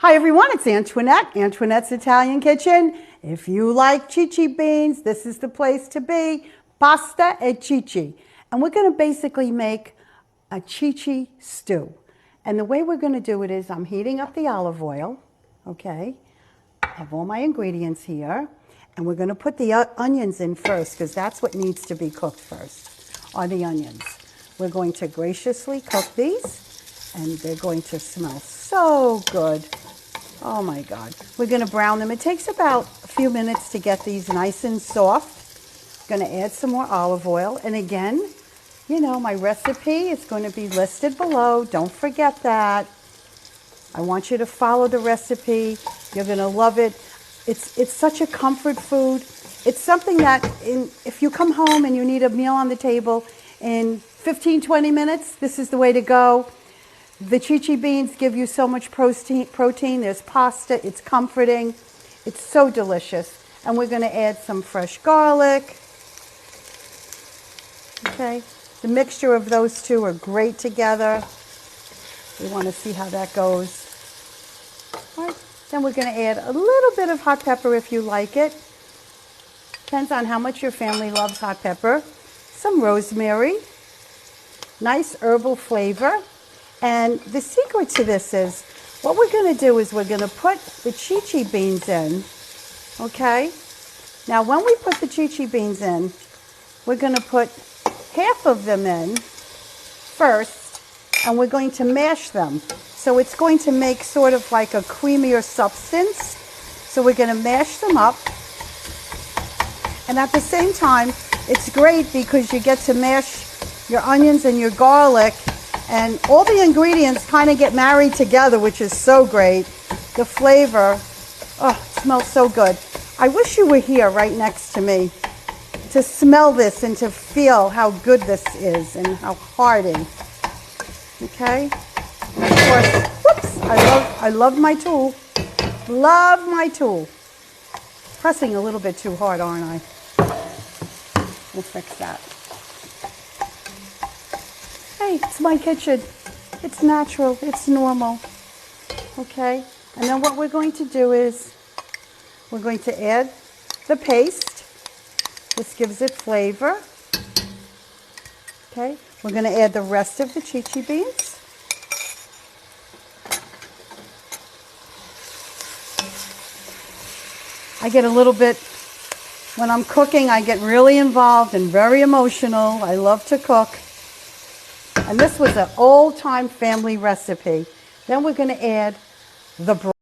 Hi everyone, it's Antoinette, Antoinette's Italian Kitchen. If you like Ceci beans, this is the place to be. Pasta e Ceci. And we're going to basically make a Ceci stew. And the way we're going to do it is I'm heating up the olive oil, okay? I have all my ingredients here. And we're going to put the onions in first because that's what needs to be cooked first, are the onions. We're going to graciously cook these and they're going to smell so good. Oh my God. We're going to brown them. It takes about a few minutes to get these nice and soft. Going to add some more olive oil. And again, you know, my recipe is going to be listed below. Don't forget that. I want you to follow the recipe. You're going to love it. It's such a comfort food. It's something that if you come home and you need a meal on the table in 15, 20 minutes, this is the way to go. The Ceci beans give you so much protein. There's pasta. It's comforting. It's so delicious. And we're going to add some fresh garlic. Okay. The mixture of those two are great together. We want to see how that goes. All right. Then we're going to add a little bit of hot pepper if you like it. Depends on how much your family loves hot pepper. Some rosemary. Nice herbal flavor. And the secret to this is, what we're going to do is we're going to put the Ceci beans in, okay? Now, when we put the Ceci beans in, we're going to put half of them in first, and we're going to mash them. So it's going to make sort of like a creamier substance. So we're going to mash them up. And at the same time, it's great because you get to mash your onions and your garlic, and all the ingredients kind of get married together, which is so great. The flavor, oh, it smells so good. I wish you were here right next to me to smell this and to feel how good this is and how hearty. Okay? And of course, whoops, I love my tool. Love my tool. Pressing a little bit too hard, aren't I? We'll fix that. Hey, it's my kitchen. It's natural. It's normal. Okay? And then what we're going to do is we're going to add the paste. This gives it flavor. Okay? We're going to add the rest of the Ceci beans. I get a little bit, when I'm cooking, I get really involved and very emotional. I love to cook. And this was an old-time family recipe. Then we're going to add the broth.